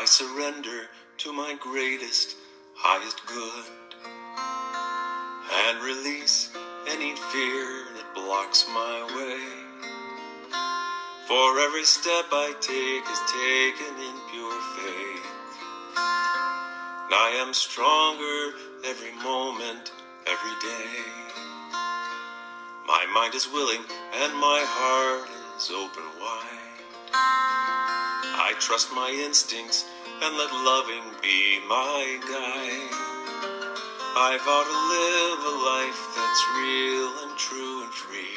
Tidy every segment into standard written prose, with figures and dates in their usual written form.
surrender to my greatest, highest good, and release any fear that blocks my way. For every step I take is taken in pure faith. And I am stronger every moment, every day. My mind is willing and my heart is open wide. I trust my instincts and let loving be my guide. I vow to live a life that's real and true and free,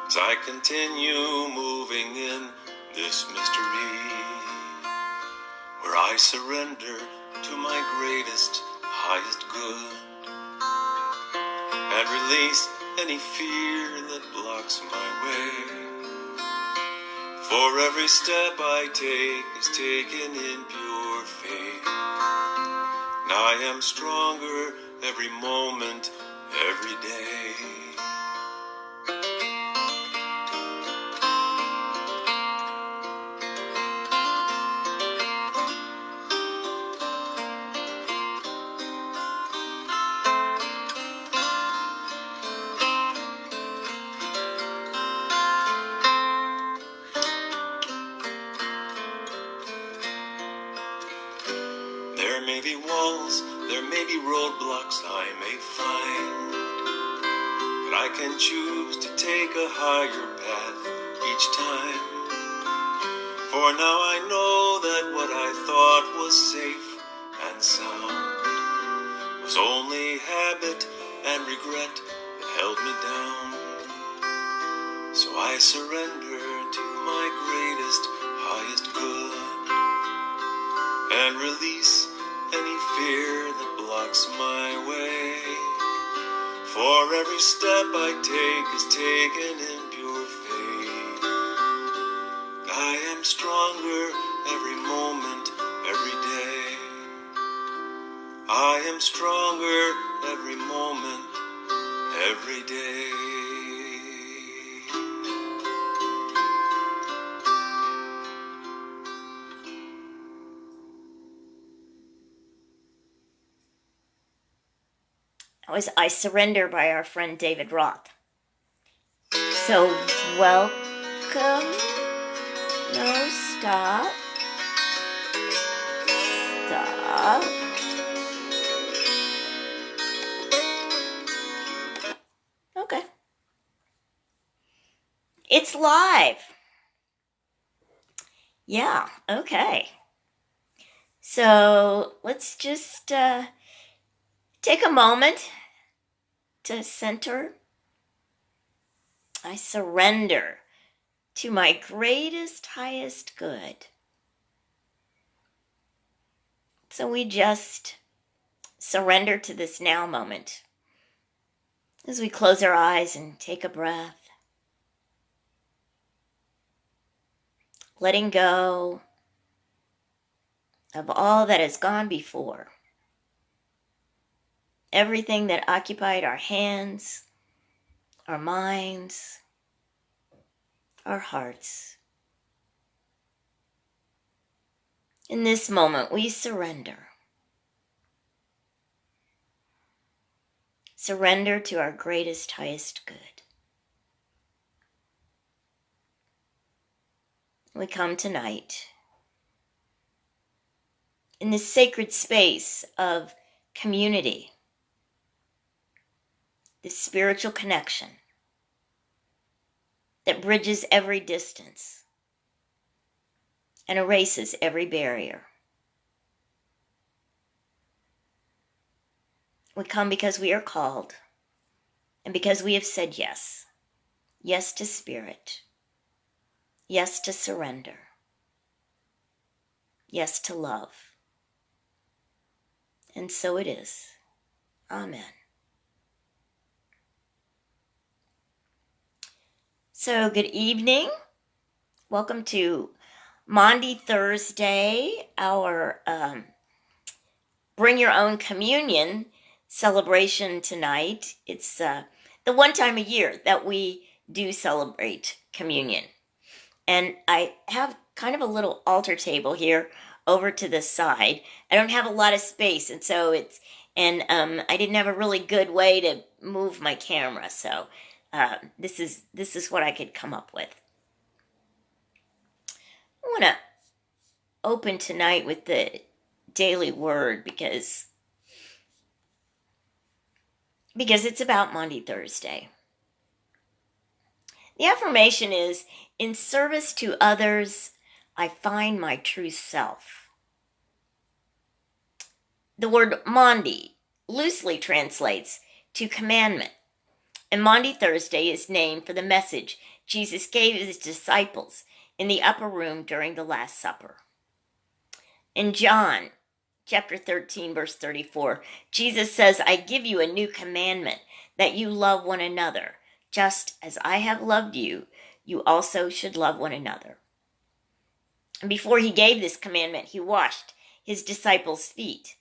as I continue moving in this mystery, where I surrender to my greatest, highest good, and release any fear that blocks my way. For every step I take is taken in pure faith. And I am stronger every moment, every day. There may be walls, there may be roadblocks I may find, but I can choose to take a higher path each time. For now I know that what I thought was safe and sound was only habit and regret that held me down. So I surrender to my greatest, highest good, and release any fear that blocks my way. For every step I take is taken in pure faith. I am stronger every moment, every day. I am stronger every moment, every day. That was I Surrender by our friend David Roth. So, welcome. No, stop. Stop. Okay. It's live. Yeah, okay. So, let's just take a moment to center. I surrender to my greatest, highest good. So we just surrender to this now moment as we close our eyes and take a breath. Letting go of all that has gone before. Everything that occupied our hands, our minds, our hearts. In this moment, we surrender. Surrender to our greatest, highest good. We come tonight in this sacred space of community, this spiritual connection that bridges every distance and erases every barrier. We come because we are called and because we have said yes. Yes to spirit. Yes to surrender. Yes to love. And so it is. Amen. So, good evening. Welcome to Maundy Thursday, our Bring Your Own Communion celebration tonight. It's the one time a year that we do celebrate communion. And I have kind of a little altar table here over to the side. I don't have a lot of space, and so I didn't have a really good way to move my camera, so this is what I could come up with. I want to open tonight with the daily word because it's about Maundy Thursday. The affirmation is, in service to others, I find my true self. The word Maundy loosely translates to commandment, and Maundy Thursday is named for the message Jesus gave his disciples in the upper room during the Last Supper. In John chapter 13, verse 34, Jesus says, I give you a new commandment, that you love one another. Just as I have loved you, you also should love one another. And before he gave this commandment, he washed his disciples' feet,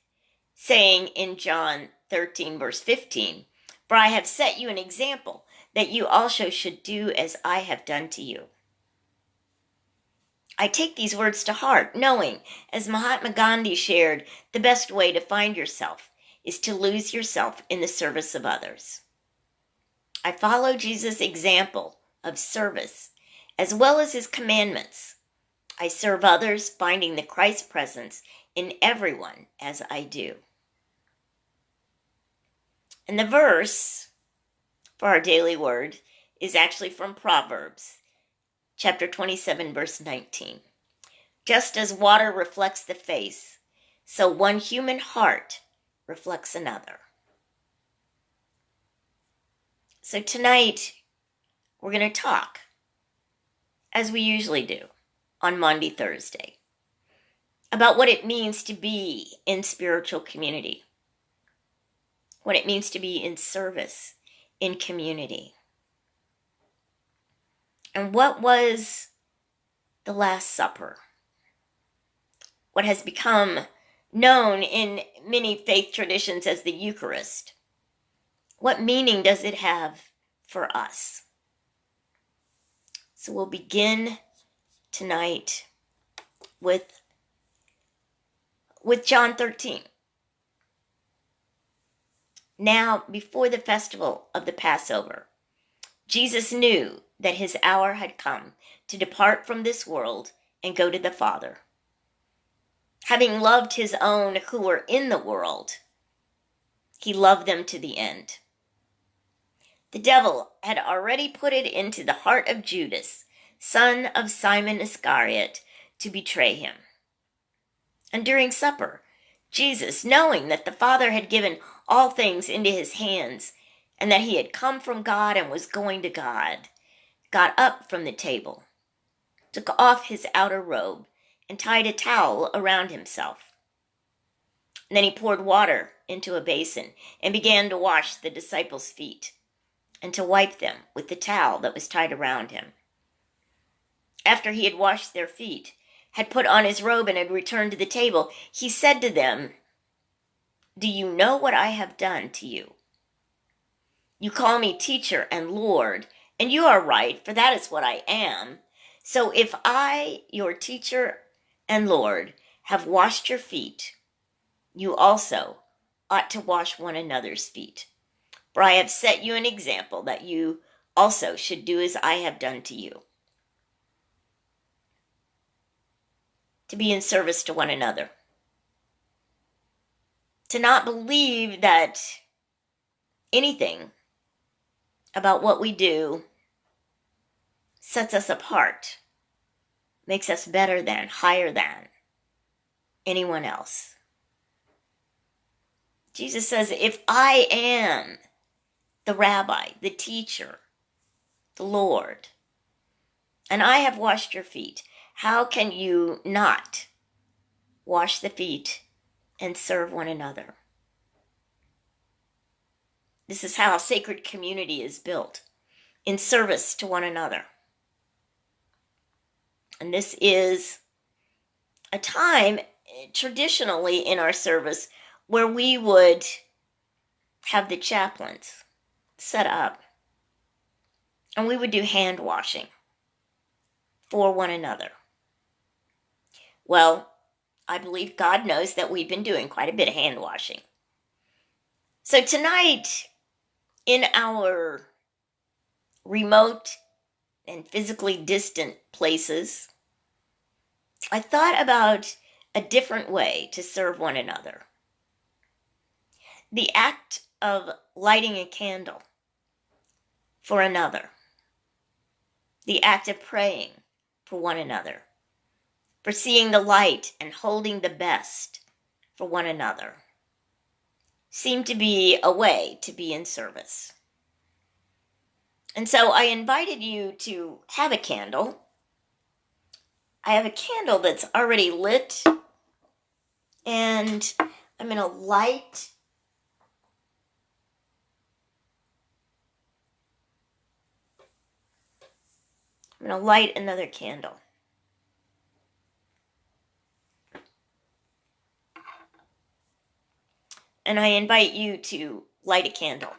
saying in John 13, verse 15, for I have set you an example, that you also should do as I have done to you. I take these words to heart, knowing, as Mahatma Gandhi shared, the best way to find yourself is to lose yourself in the service of others. I follow Jesus' example of service, as well as his commandments. I serve others, finding the Christ presence in everyone as I do. And the verse for our daily word is actually from Proverbs, chapter 27, verse 19. Just as water reflects the face, so one human heart reflects another. So tonight, we're going to talk, as we usually do on Maundy Thursday, about what it means to be in spiritual community, what it means to be in service in community. And what was the Last Supper? What has become known in many faith traditions as the Eucharist? What meaning does it have for us? So we'll begin tonight with John 13. Now, before the festival of the Passover, Jesus knew that his hour had come to depart from this world and go to the Father. Having loved his own who were in the world, he loved them to the end. The devil had already put it into the heart of Judas, son of Simon Iscariot, to betray him. And during supper, Jesus, knowing that the Father had given all things into his hands, and that he had come from God and was going to God, got up from the table, took off his outer robe, and tied a towel around himself. And then he poured water into a basin and began to wash the disciples' feet and to wipe them with the towel that was tied around him. After he had washed their feet, had put on his robe, and had returned to the table, he said to them, do you know what I have done to you? You call me teacher and Lord, and you are right, for that is what I am. So if I, your teacher and Lord, have washed your feet, you also ought to wash one another's feet. For I have set you an example, that you also should do as I have done to you. To be in service to one another. To not believe that anything about what we do sets us apart, makes us better than, higher than anyone else. Jesus says, if I am the rabbi, the teacher, the Lord, and I have washed your feet, how can you not wash the feet and serve one another? This is how sacred community is built, in service to one another. And this is a time, traditionally in our service, where we would have the chaplains set up, and we would do hand washing for one another. Well, I believe God knows that we've been doing quite a bit of hand washing. So tonight, in our remote and physically distant places, I thought about a different way to serve one another. The act of lighting a candle for another. The act of praying for one another. For seeing the light and holding the best for one another. Seemed to be a way to be in service. And so I invited you to have a candle. I have a candle that's already lit, and I'm going to light another candle. And I invite you to light a candle.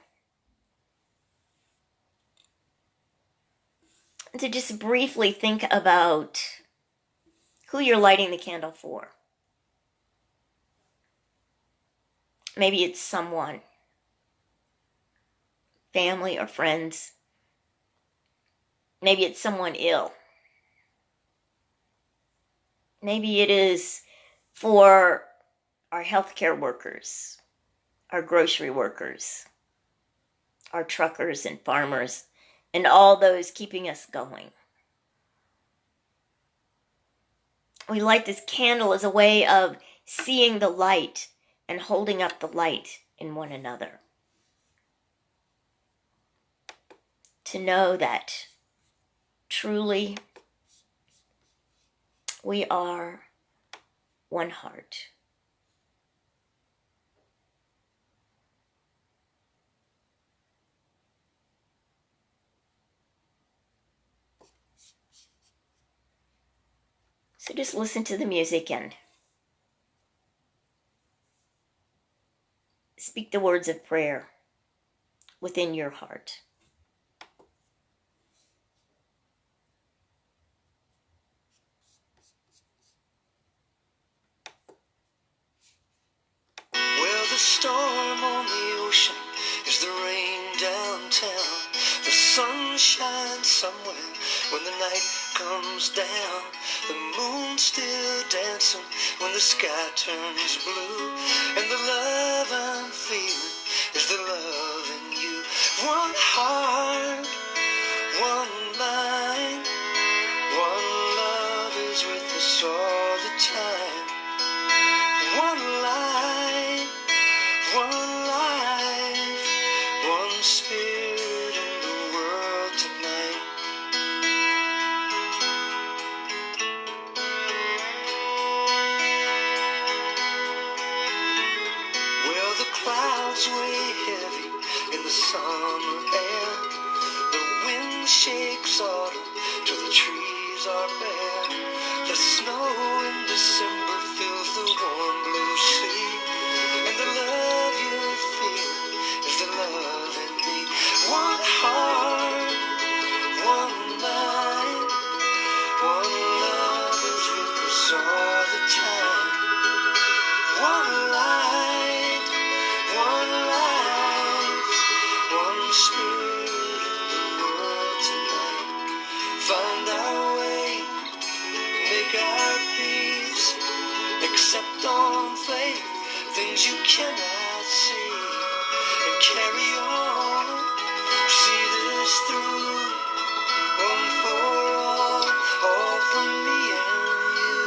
And to just briefly think about who you're lighting the candle for. Maybe it's someone, family or friends. Maybe it's someone ill. Maybe it is for our healthcare workers, our grocery workers, our truckers and farmers, and all those keeping us going. We light this candle as a way of seeing the light and holding up the light in one another. To know that truly we are one heart. So just listen to the music and speak the words of prayer within your heart. Well, the storm on the ocean is the rain downtown. The sun shines somewhere when the night comes down. The moon's still dancing when the sky turns blue. And the love I'm feeling is the love in you. One heart, one mind, one love is with us all the time. One light, one life, one spirit in the world tonight. Well, the clouds weigh heavy in the summer air. The wind shakes autumn till the trees are bare. The snow in December fills the warm blue sea. And the love you feel is the love in me. One heart, one mind, one love is with us all the time. One light, one life, one spirit in the world tonight. Find our way, make our peace, accept on faith things you cannot see, and carry on, see this through, one for all from me and you.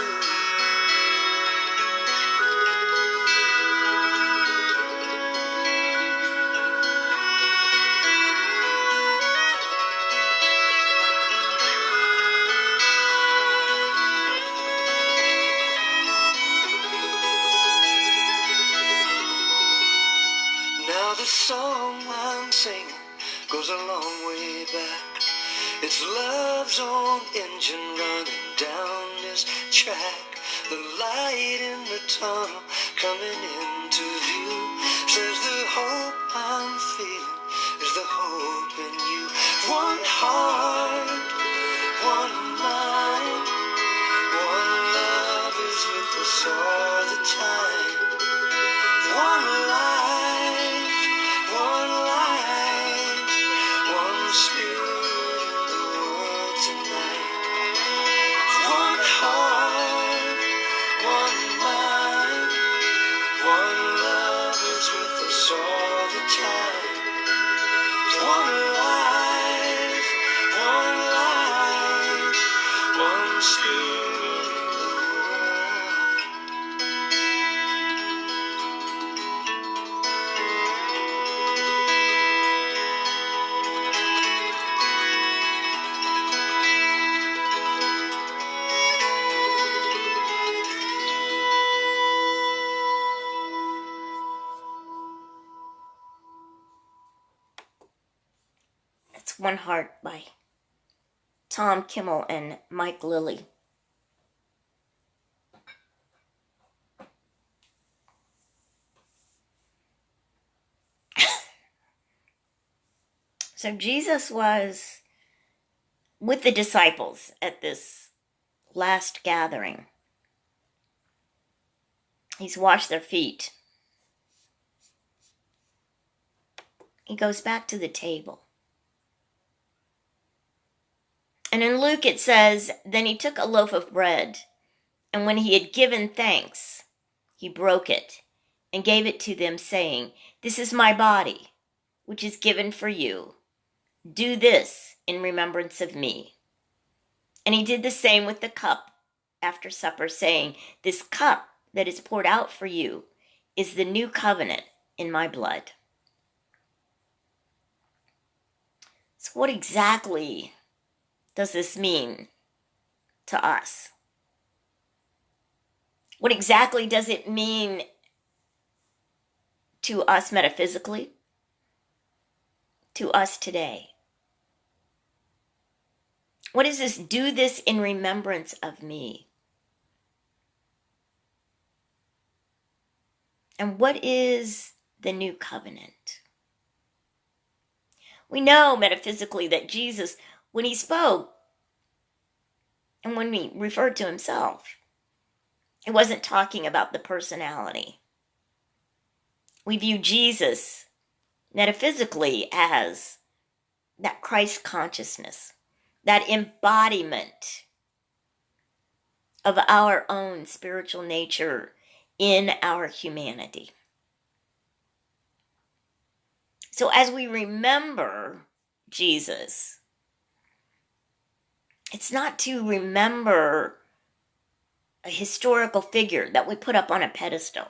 Now the song I'm singing goes a long way back. It's love's own engine running down this track. The light in the tunnel coming into view says the hope I'm feeling is the hope in you. One heart, one mind, one love is One life, one spirit in the world. That's One Heart by Tom Kimmel and Mike Lilly. So Jesus was with the disciples at this last gathering. He's washed their feet. He goes back to the table. And in Luke it says, then he took a loaf of bread, and when he had given thanks, he broke it and gave it to them, saying, this is my body, which is given for you. Do this in remembrance of me. And he did the same with the cup after supper, saying, this cup that is poured out for you is the new covenant in my blood. So what exactly does this mean to us? What exactly does it mean to us metaphysically? To us today? What is this? Do this in remembrance of me. And what is the new covenant? We know metaphysically that Jesus, when he spoke, and when he referred to himself, he wasn't talking about the personality. We view Jesus metaphysically as that Christ consciousness, that embodiment of our own spiritual nature in our humanity. So as we remember Jesus, it's not to remember a historical figure that we put up on a pedestal,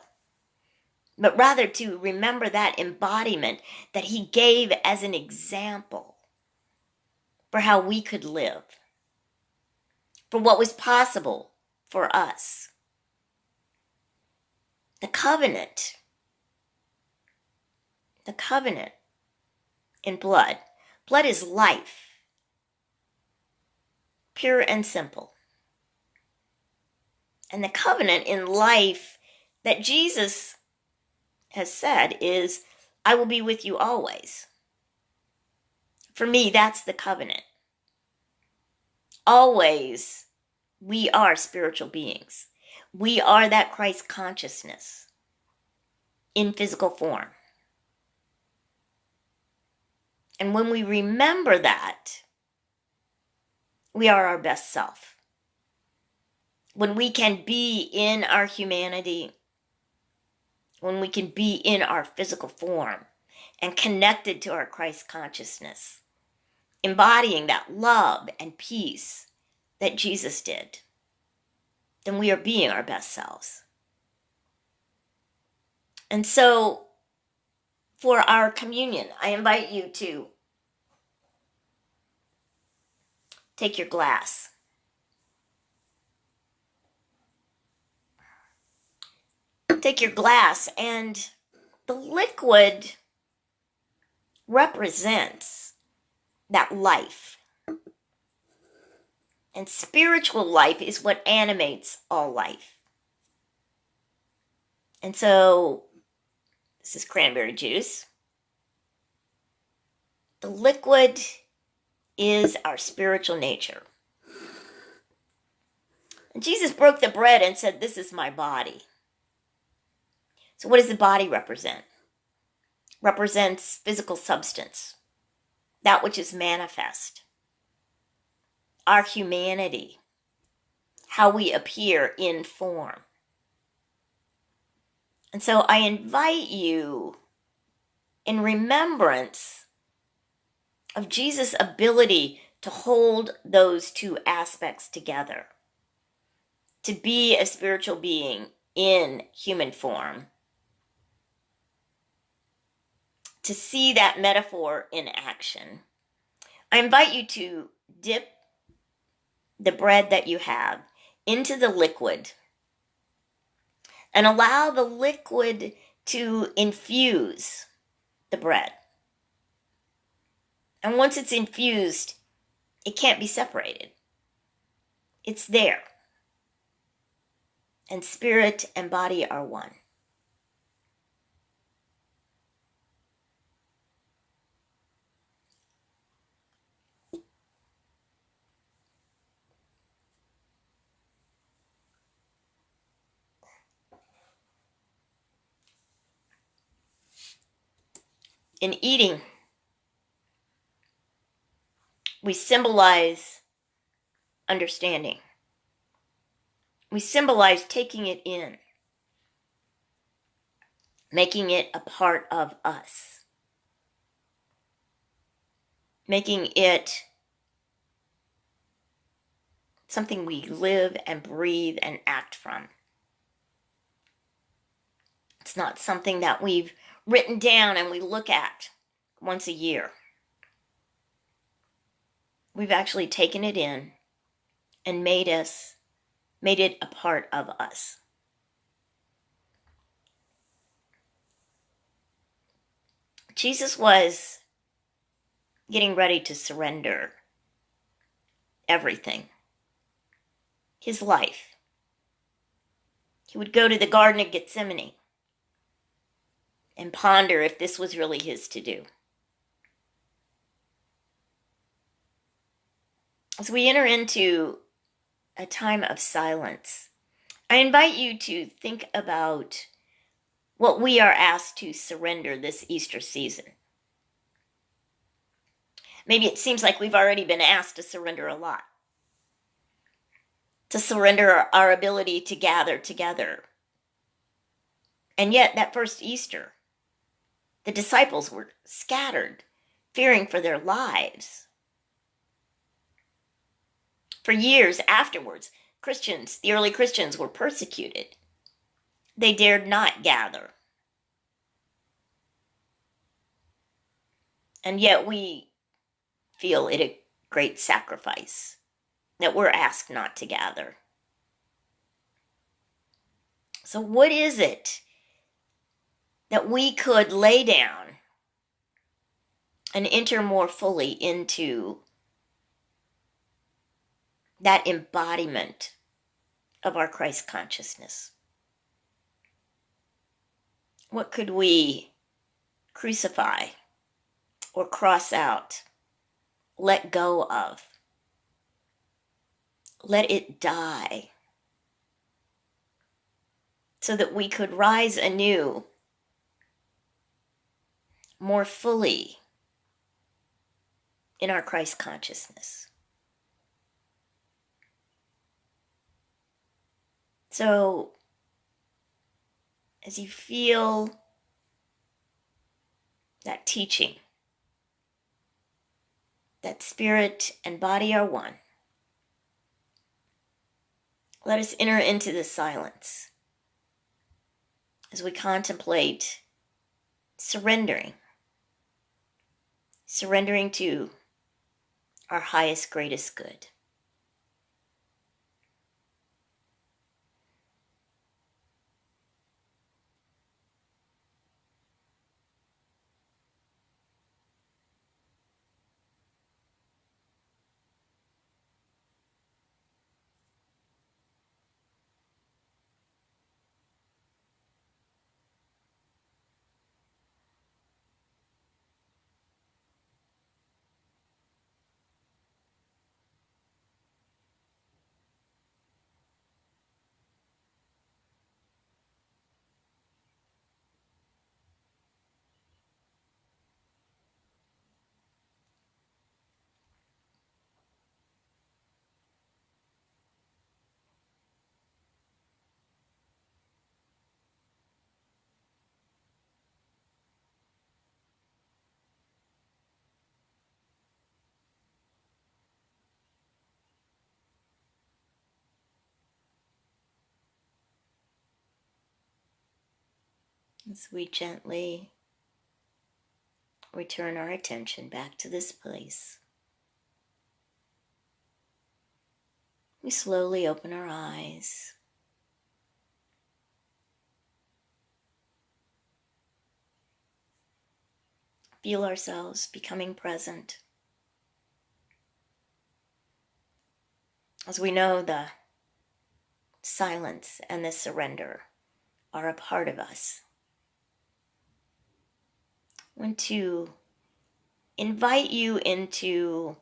but rather to remember that embodiment that he gave as an example for how we could live, for what was possible for us. The covenant in blood. Blood is life, pure and simple. And the covenant in life that Jesus has said is, I will be with you always. For me, that's the covenant. Always, we are spiritual beings. We are that Christ consciousness in physical form. And when we remember that, we are our best self. When we can be in our humanity, when we can be in our physical form and connected to our Christ consciousness, embodying that love and peace that Jesus did, then we are being our best selves. And so, for our communion, I invite you to take your glass. Take your glass, and the liquid represents that life. And spiritual life is what animates all life. And so, this is cranberry juice. The liquid is our spiritual nature. And Jesus broke the bread and said, this is my body. So what does the body represent? Represents physical substance, that which is manifest, our humanity, how we appear in form. And so I invite you, in remembrance of Jesus' ability to hold those two aspects together, to be a spiritual being in human form, to see that metaphor in action. I invite you to dip the bread that you have into the liquid and allow the liquid to infuse the bread. And once it's infused, it can't be separated. It's there. And spirit and body are one. In eating, we symbolize understanding. We symbolize taking it in, making it a part of us, making it something we live and breathe and act from. It's not something that we've written down and we look at once a year. We've actually taken it in and made it a part of us. Jesus was getting ready to surrender everything. His life. He would go to the Garden of Gethsemane and ponder if this was really his to do. As we enter into a time of silence, I invite you to think about what we are asked to surrender this Easter season. Maybe it seems like we've already been asked to surrender a lot. To surrender our ability to gather together. And yet, that first Easter, the disciples were scattered, fearing for their lives. For years afterwards, the early Christians were persecuted. They dared not gather. And yet we feel it a great sacrifice that we're asked not to gather. So what is it that we could lay down and enter more fully into that embodiment of our Christ consciousness? What could we crucify or cross out, let go of, let it die, so that we could rise anew more fully in our Christ consciousness? So, as you feel that teaching, that spirit and body are one, let us enter into the silence as we contemplate surrendering to our highest, greatest good. As we gently return our attention back to this place, we slowly open our eyes. Feel ourselves becoming present. As we know, the silence and the surrender are a part of us. I want to invite you into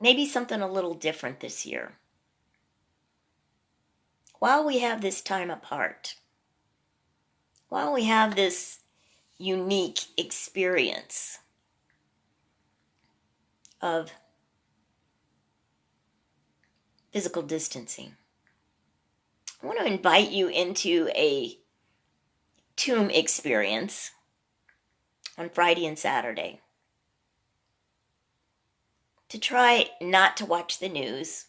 maybe something a little different this year. While we have this time apart, while we have this unique experience of physical distancing, I want to invite you into a tomb experience on Friday and Saturday. To try not to watch the news,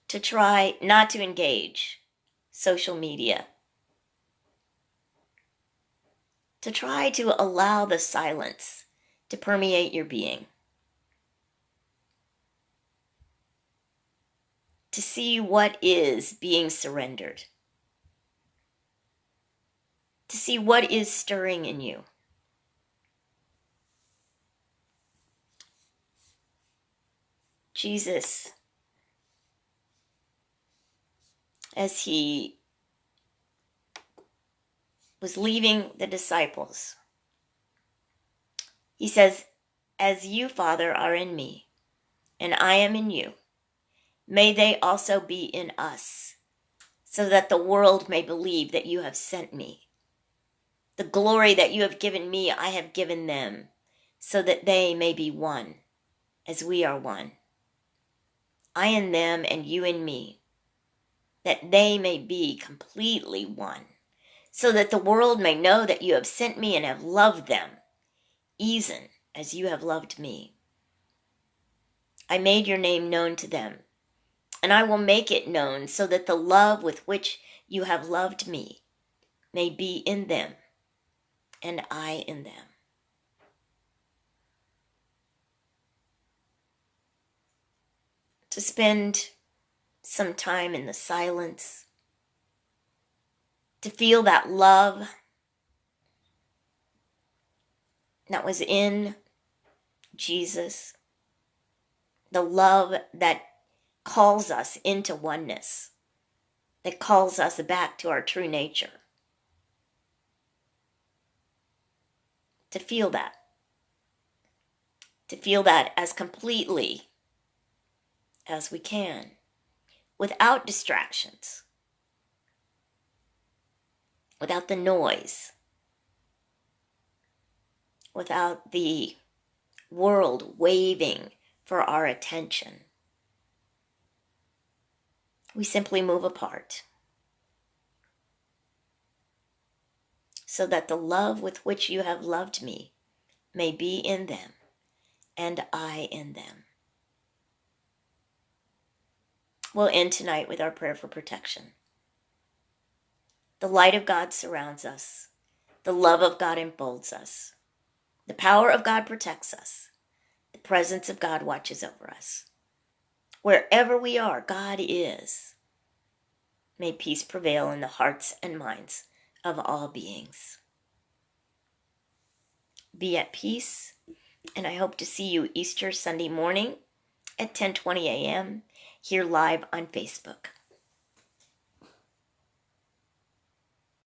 to try not to engage social media, to try to allow the silence to permeate your being, to see what is being surrendered, to see what is stirring in you. Jesus, as he was leaving the disciples, he says, "As you, Father, are in me, and I am in you, may they also be in us, so that the world may believe that you have sent me. The glory that you have given me, I have given them, so that they may be one, as we are one. I in them and you in me, that they may be completely one, so that the world may know that you have sent me and have loved them, even as you have loved me. I made your name known to them, and I will make it known, so that the love with which you have loved me may be in them, and I in them." To spend some time in the silence, to feel that love that was in Jesus, the love that calls us into oneness, that calls us back to our true nature. To feel that as completely as we can, without distractions, without the noise, without the world waving for our attention. We simply move apart, so that the love with which you have loved me may be in them, and I in them. We'll end tonight with our prayer for protection. The light of God surrounds us. The love of God enfolds us. The power of God protects us. The presence of God watches over us. Wherever we are, God is. May peace prevail in the hearts and minds of all beings. Be at peace, and I hope to see you Easter Sunday morning at 10:20 a.m. here live on Facebook.